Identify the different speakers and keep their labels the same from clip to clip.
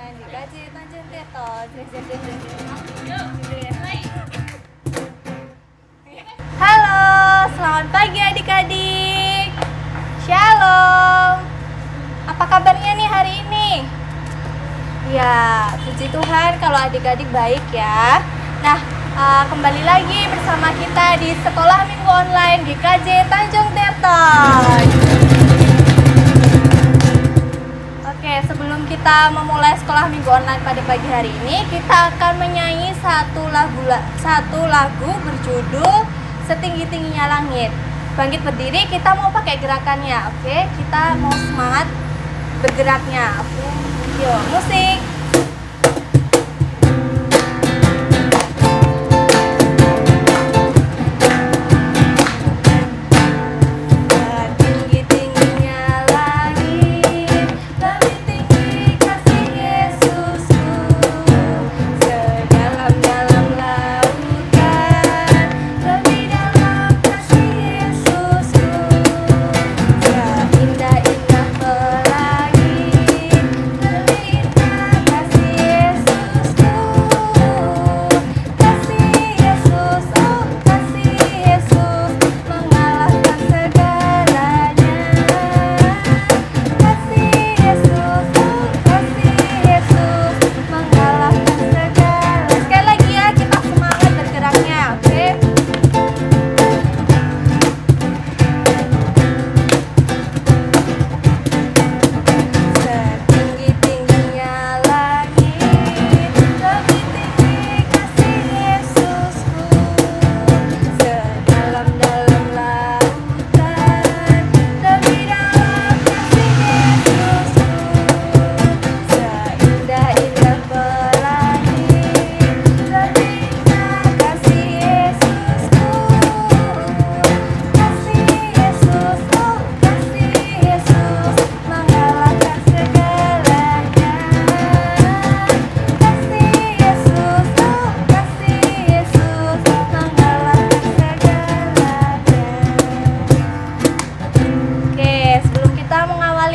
Speaker 1: Dikaji Tanjung Teto. Halo, selamat pagi adik-adik. Shalom. Apa kabarnya nih hari ini? Ya, puji Tuhan kalau adik-adik baik ya. Nah, kembali lagi bersama kita di Sekolah Minggu Online GKJ Tanjung Tirton. Oke, sebelum kita memulai sekolah minggu online pada pagi hari ini, kita akan menyanyi satu lagu berjudul Setinggi-tingginya Langit. Bangkit berdiri, kita mau pakai gerakannya. Oke, kita mau semangat bergeraknya. Oke, yuk musik.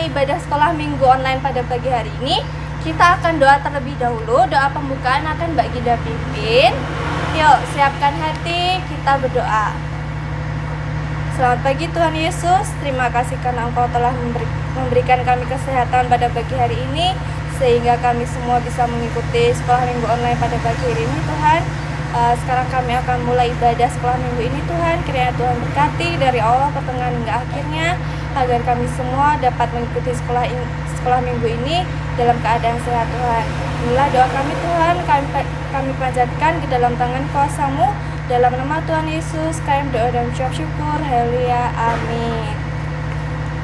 Speaker 1: Ibadah sekolah minggu online pada pagi hari ini, kita akan doa terlebih dahulu. Doa pembukaan akan Mbak Gida pimpin. Yuk, siapkan hati, kita berdoa. Selamat pagi Tuhan Yesus, terima kasih karena Engkau telah memberikan kami kesehatan pada pagi hari ini, sehingga kami semua bisa mengikuti sekolah minggu online pada pagi hari ini Tuhan. Sekarang kami akan mulai ibadah sekolah minggu ini Tuhan. Kiranya Tuhan berkati dari awal pertengahan hingga akhirnya, agar kami semua dapat mengikuti sekolah minggu ini dalam keadaan sehat Tuhan. Inilah doa kami Tuhan, kami panjatkan ke dalam tangan kuasa-Mu. Dalam nama Tuhan Yesus kami berdoa dan ucap syukur. Haleluya, amin.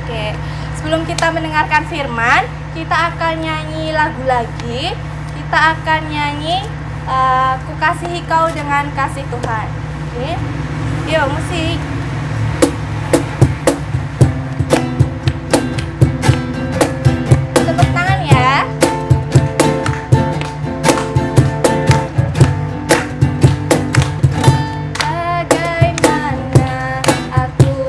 Speaker 1: Oke, sebelum kita mendengarkan firman, kita akan nyanyi lagu lagi. Kita akan nyanyi Ku Kasihi Kau dengan Kasih Tuhan. Oke, yuk musik. Tepuk tangan ya. Bagaimana aku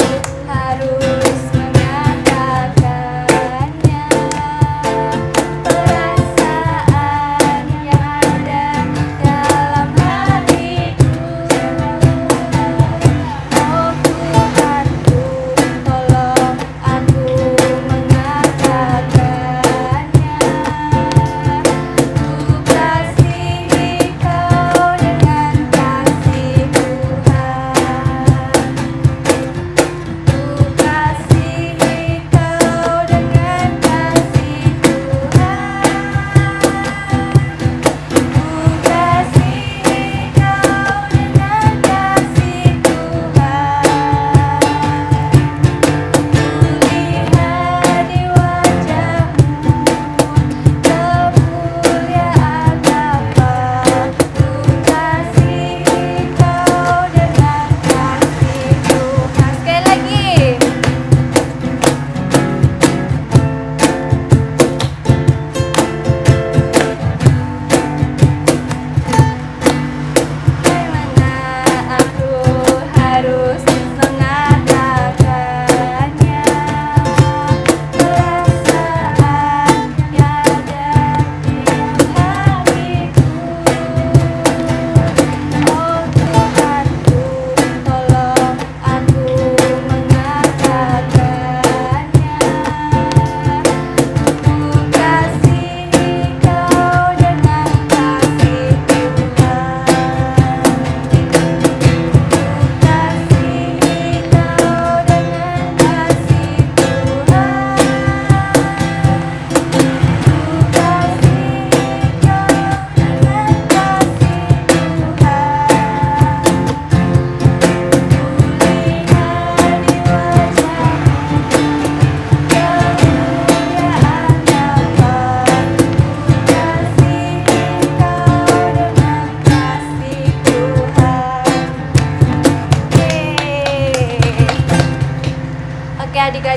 Speaker 1: harus mengatakannya, perasaan yang ada dalam hatiku. Oh,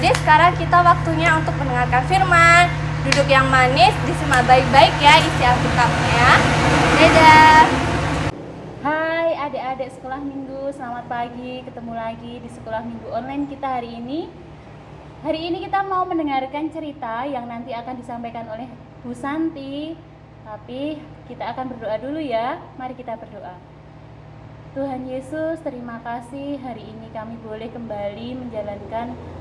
Speaker 1: Adik-adik, sekarang kita waktunya untuk mendengarkan firman. Duduk yang manis, disimak baik-baik ya isi Alkitabnya. Dadah.
Speaker 2: Hai adik-adik sekolah minggu, selamat pagi. Ketemu lagi di sekolah minggu online kita hari ini. Hari ini kita mau mendengarkan cerita yang nanti akan disampaikan oleh Bu Santi. Tapi kita akan berdoa dulu ya. Mari kita berdoa. Tuhan Yesus, terima kasih hari ini kami boleh kembali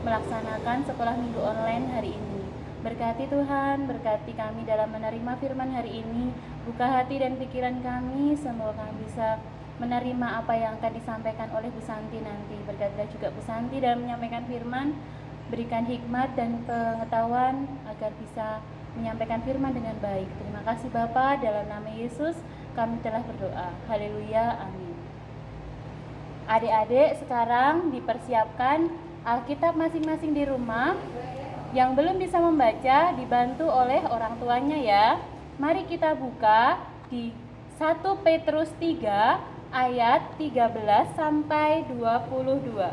Speaker 2: melaksanakan sekolah minggu online hari ini. Berkati Tuhan, berkati kami dalam menerima firman hari ini. Buka hati dan pikiran kami, semoga kami bisa menerima apa yang akan disampaikan oleh Bu Santi nanti. Berkatilah juga Bu Santi dalam menyampaikan firman, berikan hikmat dan pengetahuan agar bisa menyampaikan firman dengan baik. Terima kasih Bapa, dalam nama Yesus kami telah berdoa. Haleluya, amin. Adik-adik sekarang dipersiapkan Alkitab masing-masing di rumah. Yang belum bisa membaca dibantu oleh orang tuanya ya. Mari kita buka di 1 Petrus 3 ayat 13 sampai 22.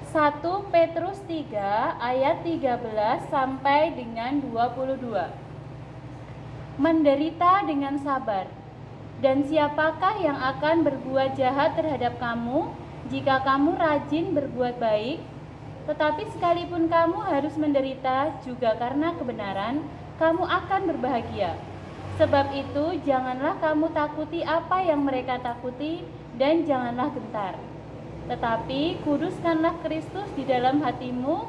Speaker 2: 1 Petrus 3 ayat 13 sampai dengan 22. Menderita dengan sabar. Dan siapakah yang akan berbuat jahat terhadap kamu jika kamu rajin berbuat baik? Tetapi sekalipun kamu harus menderita juga karena kebenaran, kamu akan berbahagia. Sebab itu janganlah kamu takuti apa yang mereka takuti, dan janganlah gentar. Tetapi kuduskanlah Kristus di dalam hatimu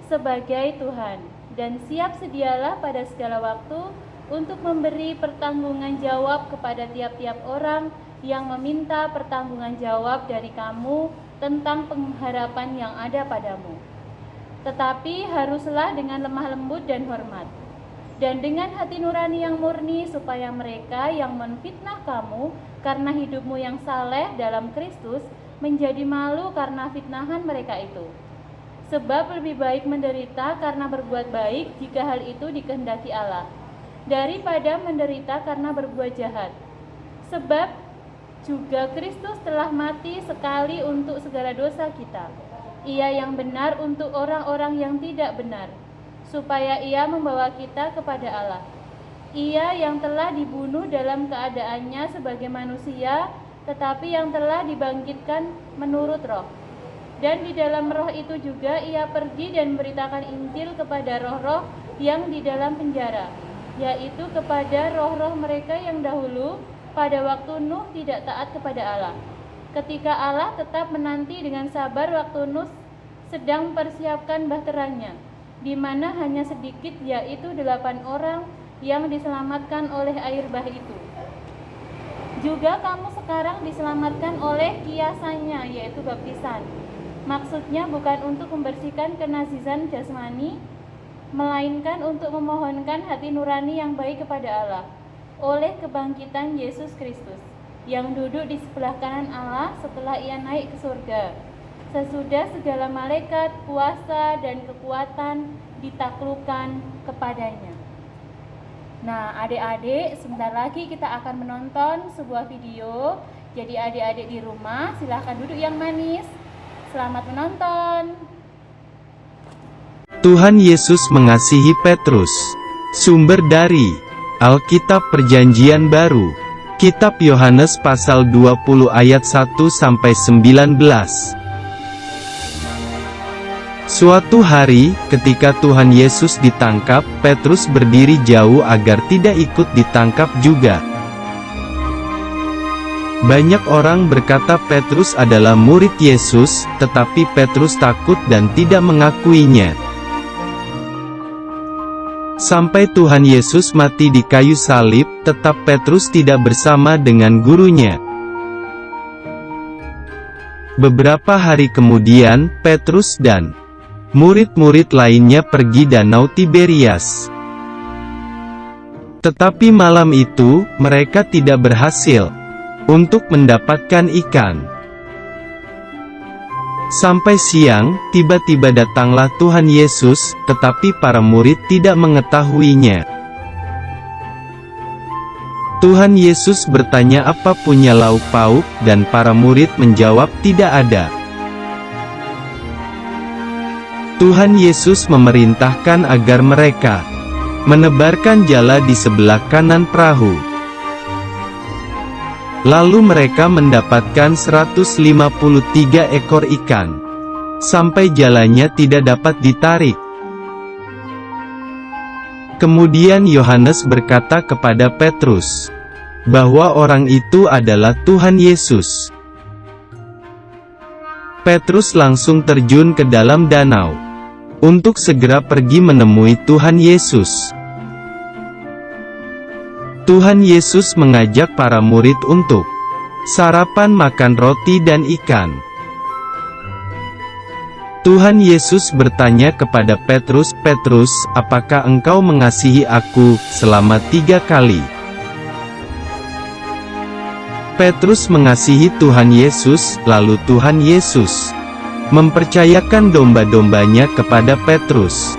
Speaker 2: sebagai Tuhan, dan siap sedialah pada segala waktu untuk memberi pertanggungan jawab kepada tiap-tiap orang yang meminta pertanggungan jawab dari kamu tentang pengharapan yang ada padamu. Tetapi haruslah dengan lemah lembut dan hormat, dan dengan hati nurani yang murni, supaya mereka yang menfitnah kamu karena hidupmu yang saleh dalam Kristus menjadi malu karena fitnahan mereka itu. Sebab lebih baik menderita karena berbuat baik, jika hal itu dikehendaki Allah, daripada menderita karena berbuat jahat. Sebab juga Kristus telah mati sekali untuk segala dosa kita, Ia yang benar untuk orang-orang yang tidak benar, supaya Ia membawa kita kepada Allah. Ia yang telah dibunuh dalam keadaannya sebagai manusia, tetapi yang telah dibangkitkan menurut roh. Dan di dalam roh itu juga Ia pergi dan memberitakan Injil kepada roh-roh yang di dalam penjara, yaitu kepada roh-roh mereka yang dahulu pada waktu Nuh tidak taat kepada Allah. Ketika Allah tetap menanti dengan sabar waktu Nuh sedang mempersiapkan bahteranya, di mana hanya sedikit, yaitu 8 orang yang diselamatkan oleh air bah itu. Juga kamu sekarang diselamatkan oleh kiasannya, yaitu baptisan. Maksudnya bukan untuk membersihkan kenajisan jasmani, melainkan untuk memohonkan hati nurani yang baik kepada Allah oleh kebangkitan Yesus Kristus, yang duduk di sebelah kanan Allah setelah Ia naik ke surga, sesudah segala malaikat, kuasa, dan kekuatan ditaklukkan kepadanya. Nah, adik-adik, sebentar lagi kita akan menonton sebuah video. Jadi adik-adik di rumah silahkan duduk yang manis. Selamat menonton.
Speaker 3: Tuhan Yesus mengasihi Petrus. Sumber dari Alkitab Perjanjian Baru, Kitab Yohanes pasal 20 ayat 1-19. Suatu hari, ketika Tuhan Yesus ditangkap, Petrus berdiri jauh agar tidak ikut ditangkap juga. Banyak orang berkata Petrus adalah murid Yesus, tetapi Petrus takut dan tidak mengakuinya. Sampai Tuhan Yesus mati di kayu salib, tetap Petrus tidak bersama dengan gurunya. Beberapa hari kemudian, Petrus dan murid-murid lainnya pergi Danau Tiberias. Tetapi malam itu, mereka tidak berhasil untuk mendapatkan ikan. Sampai siang, tiba-tiba datanglah Tuhan Yesus, tetapi para murid tidak mengetahuinya. Tuhan Yesus bertanya apa punya lauk pauk, dan para murid menjawab tidak ada. Tuhan Yesus memerintahkan agar mereka menebarkan jala di sebelah kanan perahu. Lalu mereka mendapatkan 153 ekor ikan, sampai jalannya tidak dapat ditarik. Kemudian Yohanes berkata kepada Petrus, bahwa orang itu adalah Tuhan Yesus. Petrus langsung terjun ke dalam danau, untuk segera pergi menemui Tuhan Yesus. Tuhan Yesus mengajak para murid untuk sarapan makan roti dan ikan. Tuhan Yesus bertanya kepada Petrus, "Petrus, apakah engkau mengasihi aku?" selama 3 kali. Petrus mengasihi Tuhan Yesus, lalu Tuhan Yesus mempercayakan domba-dombanya kepada Petrus.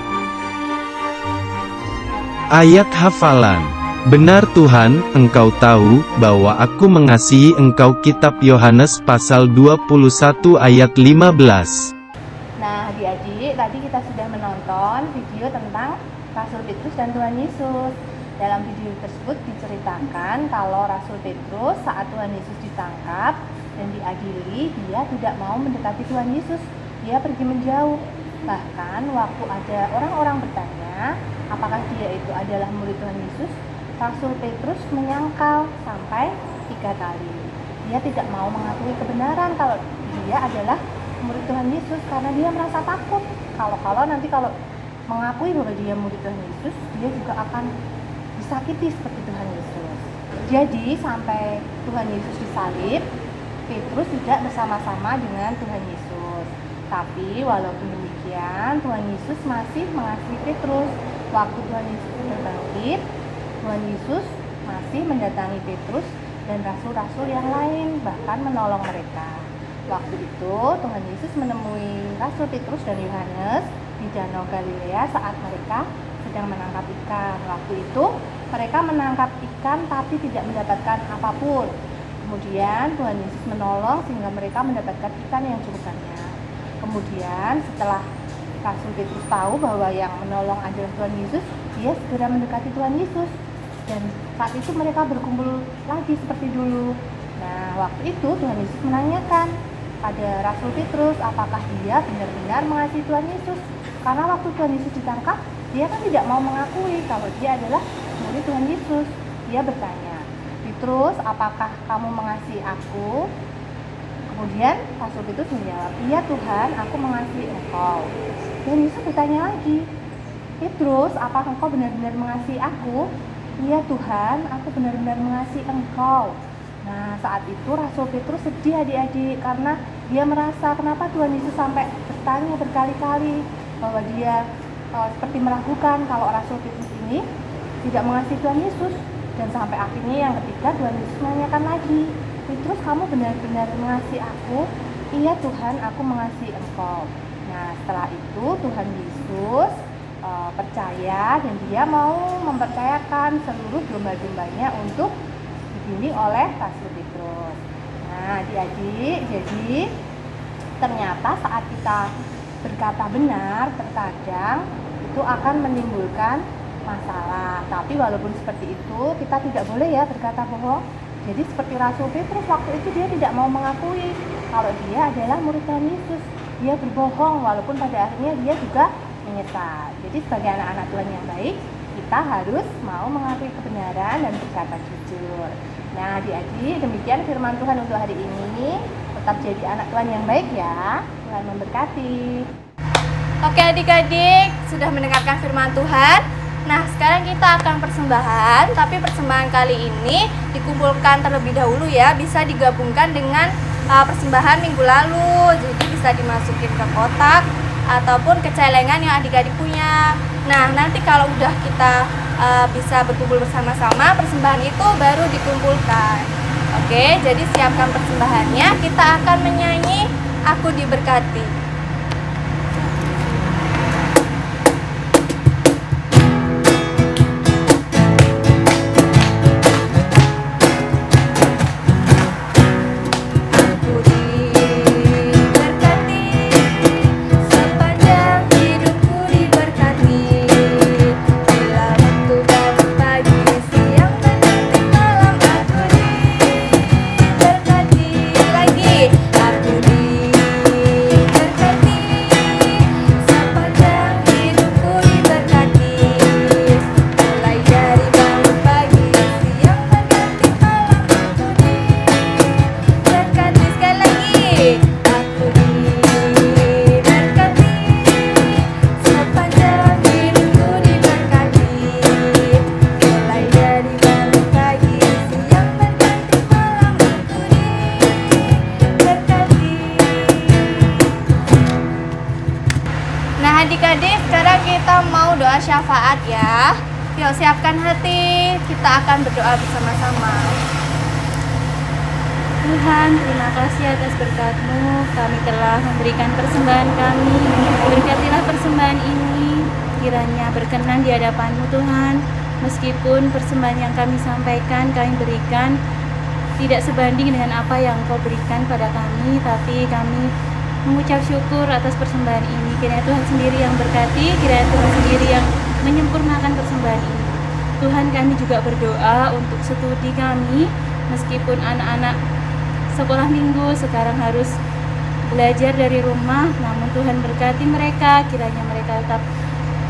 Speaker 3: Ayat hafalan. Benar Tuhan, Engkau tahu bahwa aku mengasihi Engkau. Kitab Yohanes pasal 21 ayat 15.
Speaker 1: Nah, adik-adik, tadi kita sudah menonton video tentang Rasul Petrus dan Tuhan Yesus. Dalam video tersebut diceritakan kalau Rasul Petrus saat Tuhan Yesus ditangkap dan diadili, dia tidak mau mendekati Tuhan Yesus. Dia pergi menjauh. Bahkan waktu ada orang-orang bertanya, apakah dia itu adalah murid Tuhan Yesus, Rasul Petrus menyangkal sampai 3 kali. Dia tidak mau mengakui kebenaran kalau dia adalah murid Tuhan Yesus karena dia merasa takut. Kalau mengakui bahwa dia murid Tuhan Yesus, dia juga akan disakiti seperti Tuhan Yesus. Jadi sampai Tuhan Yesus disalib, Petrus tidak bersama-sama dengan Tuhan Yesus. Tapi walaupun demikian, Tuhan Yesus masih mengasihi Petrus. Waktu Tuhan Yesus berbangkit, Tuhan Yesus masih mendatangi Petrus dan rasul-rasul yang lain, bahkan menolong mereka. Waktu itu Tuhan Yesus menemui Rasul Petrus dan Yohanes di Danau Galilea saat mereka sedang menangkap ikan. Waktu itu mereka menangkap ikan tapi tidak mendapatkan apapun. Kemudian Tuhan Yesus menolong sehingga mereka mendapatkan ikan yang cukup banyak. Kemudian setelah Rasul Petrus tahu bahwa yang menolong adalah Tuhan Yesus, dia segera mendekati Tuhan Yesus. Dan saat itu mereka berkumpul lagi seperti dulu. Nah, waktu itu Tuhan Yesus menanyakan pada Rasul Petrus apakah dia benar-benar mengasihi Tuhan Yesus. Karena waktu Tuhan Yesus ditangkap, dia kan tidak mau mengakui kalau dia adalah murid Tuhan Yesus. Dia bertanya, "Petrus, apakah kamu mengasihi aku?" Kemudian Rasul Petrus menjawab, "Iya Tuhan, aku mengasihi engkau." Dan Yesus bertanya lagi, "Petrus, apakah engkau benar-benar mengasihi aku?" "Iya Tuhan, aku benar-benar mengasihi engkau." Nah, saat itu Rasul Petrus sedih adik-adik karena dia merasa kenapa Tuhan Yesus sampai bertanya berkali-kali bahwa dia seperti meragukan kalau Rasul Petrus ini tidak mengasihi Tuhan Yesus. Dan sampai akhirnya yang ketiga Tuhan Yesus menanyakan lagi, "Petrus, kamu benar-benar mengasihi aku?" "Iya Tuhan, aku mengasihi engkau." Nah, setelah itu Tuhan Yesus percaya dan dia mau mempercayakan seluruh domba-dombanya untuk dibimbing oleh Rasul Petrus. Nah, adik-adik, jadi ternyata saat kita berkata benar, terkadang itu akan menimbulkan masalah. Tapi walaupun seperti itu, kita tidak boleh ya berkata bohong. Jadi seperti Rasul Petrus waktu itu dia tidak mau mengakui kalau dia adalah murid Tuhan Yesus. Dia berbohong walaupun pada akhirnya dia juga menyesal. Jadi sebagai anak-anak Tuhan yang baik, kita harus mau mengakui kebenaran dan berkata jujur. Nah, adik-adik, demikian firman Tuhan untuk hari ini. Tetap jadi anak Tuhan yang baik ya. Tuhan memberkati.
Speaker 4: Oke adik-adik, sudah mendengarkan firman Tuhan. Nah, sekarang kita akan persembahan, tapi persembahan kali ini dikumpulkan terlebih dahulu ya. Bisa digabungkan dengan persembahan minggu lalu. Jadi bisa dimasukin ke kotak ataupun ke celengan yang adik-adik punya. Nah, nanti kalau udah kita bisa berkumpul bersama-sama, persembahan itu baru dikumpulkan. Oke, jadi siapkan persembahannya. Kita akan menyanyi Aku Diberkati. Aku diberkati sepanjang hidup.
Speaker 1: Nah adik-adik, sekarang kita mau doa syafaat ya. Yuk siapkan hati, kita akan berdoa bersama-sama.
Speaker 2: Tuhan, terima kasih atas berkat-Mu. Kami telah memberikan persembahan kami. Berkatilah persembahan ini, kiranya berkenan di hadapan-Mu Tuhan. Meskipun persembahan yang kami sampaikan, kami berikan tidak sebanding dengan apa yang Engkau berikan pada kami, tapi kami mengucap syukur atas persembahan ini. Kiranya Tuhan sendiri yang berkati, kiranya Tuhan sendiri yang menyempurnakan persembahan ini. Tuhan, kami juga berdoa untuk studi kami, meskipun anak-anak sekolah minggu sekarang harus belajar dari rumah, namun Tuhan berkati mereka, kiranya mereka tetap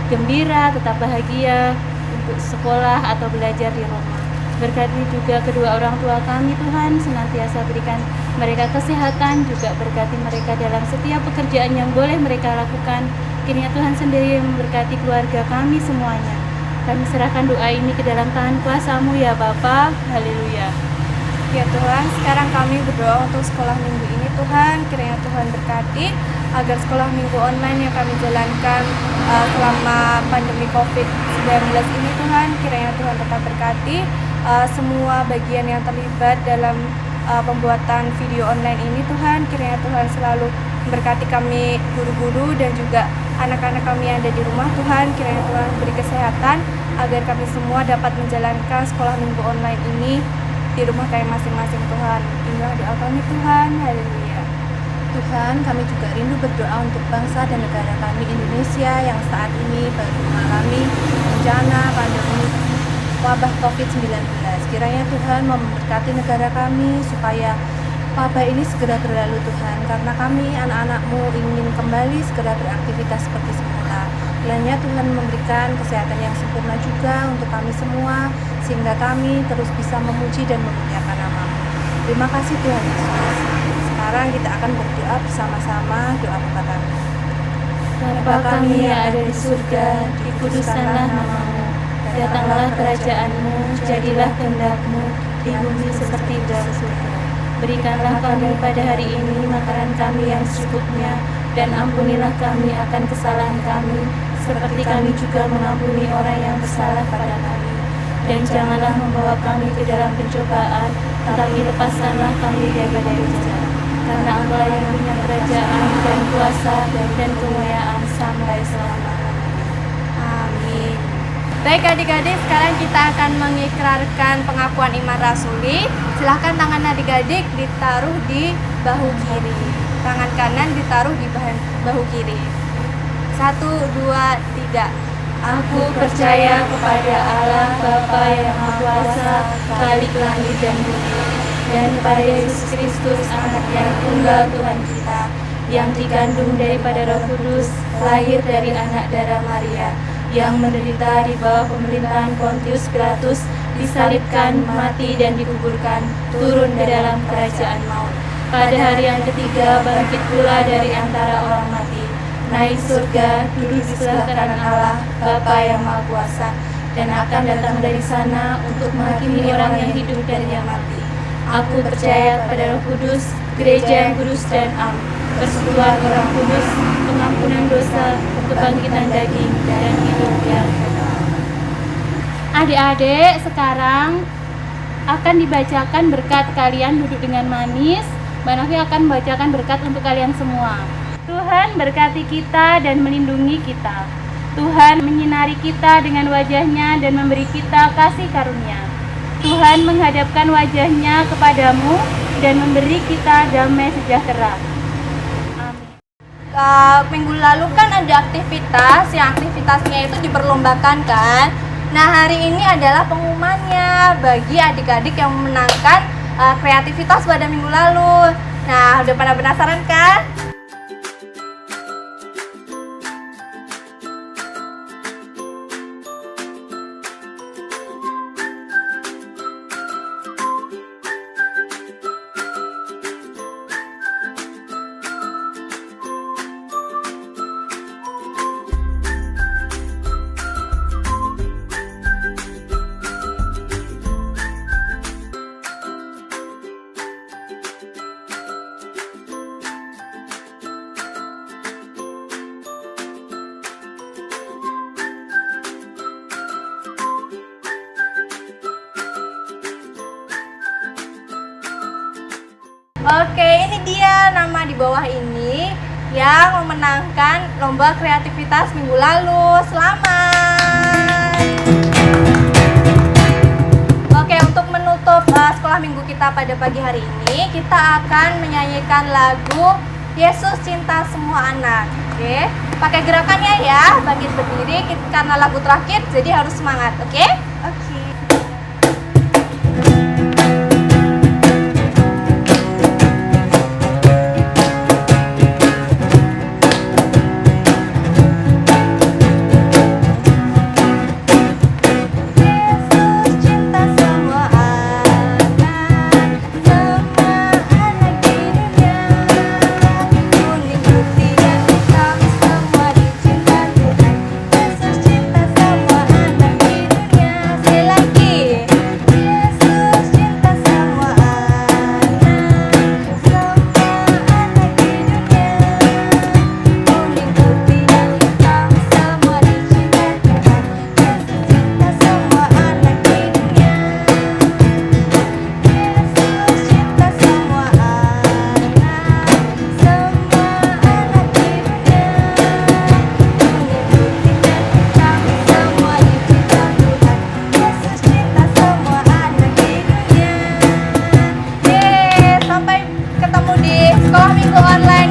Speaker 2: gembira, tetap bahagia untuk sekolah atau belajar di rumah. Berkati juga kedua orang tua kami Tuhan, senantiasa berikan mereka kesehatan, juga berkati mereka dalam setiap pekerjaan yang boleh mereka lakukan. Kiranya Tuhan sendiri yang memberkati keluarga kami semuanya. Kami serahkan doa ini ke dalam tangan kuasa-Mu ya Bapa. Haleluya.
Speaker 1: Ya Tuhan, sekarang kami berdoa untuk sekolah minggu ini Tuhan. Kiranya Tuhan berkati agar sekolah minggu online yang kami jalankan selama pandemi COVID-19 ini Tuhan, kiranya Tuhan tetap berkati semua bagian yang terlibat dalam pembuatan video online ini Tuhan. Kiranya Tuhan selalu memberkati kami guru-guru dan juga anak-anak kami yang ada di rumah Tuhan. Kiranya Tuhan beri kesehatan agar kami semua dapat menjalankan sekolah minggu online ini di rumah kami masing-masing Tuhan. Inilah doa kami Tuhan. Haleluya.
Speaker 4: Tuhan, kami juga rindu berdoa untuk bangsa dan negara kami Indonesia yang saat ini baru mengalami bencana pandemi wabah COVID-19. Kiranya Tuhan memberkati negara kami supaya wabah ini segera berlalu Tuhan, karena kami anak-anak-Mu ingin kembali segera beraktivitas seperti semula. Kiranya Tuhan memberikan kesehatan yang sempurna juga untuk kami semua, sehingga kami terus bisa memuji dan memuliakan nama-Mu. Terima kasih Tuhan Yesus. Sekarang kita akan berdoa bersama-sama doa Bapa kami.
Speaker 2: Bapa kami yang ada di surga, dikuduskanlah nama-Mu. Datanglah kerajaan-Mu, jadilah kehendak-Mu di bumi seperti di dalam surga. Berikanlah kami pada hari ini makanan kami yang secukupnya, dan ampunilah kami akan kesalahan kami, seperti kami juga mengampuni orang yang bersalah pada kami. Dan janganlah membawa kami ke dalam pencobaan, tetapi lepaskanlah kami daripada jahat. Karena Engkau yang punya kerajaan dan kuasa dan kemuliaan sampai selama-lamanya.
Speaker 1: Amin. Baik adik-adik, sekarang kita akan mengikrarkan pengakuan iman rasuli. Silahkan tangan adik-adik ditaruh di bahu kiri, tangan kanan ditaruh di bahu kiri. 1, 2, 3.
Speaker 2: Aku percaya kepada Allah Bapa yang Maha Kuasa, Khalik langit dan bumi, dan kepada Yesus Kristus Anak yang tunggal Tuhan kita, yang dikandung daripada Roh Kudus, lahir dari anak darah Maria, yang menderita di bawah pemerintahan Pontius Pilatus, disalibkan, mati dan dikuburkan, turun ke dalam kerajaan maut. Pada hari yang ketiga bangkit pula dari antara orang mati, naik surga, duduk di sebelah kanan Allah, Bapa yang Maha Kuasa, dan akan datang dari sana untuk menghakimi orang yang hidup dan yang mati. Aku percaya pada Roh Kudus, gereja yang kudus dan am, persekutuan orang kudus, pengampunan dosa, kebangkitan daging, dan hidup yang kekal. Adik-adik, sekarang akan dibacakan berkat. Kalian duduk dengan manis. Mbak Novi akan membacakan berkat untuk kalian semua. Tuhan berkati kita dan melindungi kita. Tuhan menyinari kita dengan wajah-Nya dan memberi kita kasih karunia. Tuhan menghadapkan wajah-Nya kepadamu dan memberi kita damai sejahtera. Amin.
Speaker 1: Minggu lalu kan ada aktivitas, yang aktivitasnya itu diperlombakan kan. Nah hari ini adalah pengumumannya bagi adik-adik yang memenangkan kreativitas pada minggu lalu. Nah udah pada penasaran kan? Oke, ini dia nama di bawah ini yang memenangkan lomba kreativitas minggu lalu. Selamat. Oke, untuk menutup sekolah minggu kita pada pagi hari ini, kita akan menyanyikan lagu Yesus Cinta Semua Anak. Oke, pakai gerakannya ya, bangkit berdiri karena lagu terakhir, jadi harus semangat. Oke? Oke. Sekolah minggu online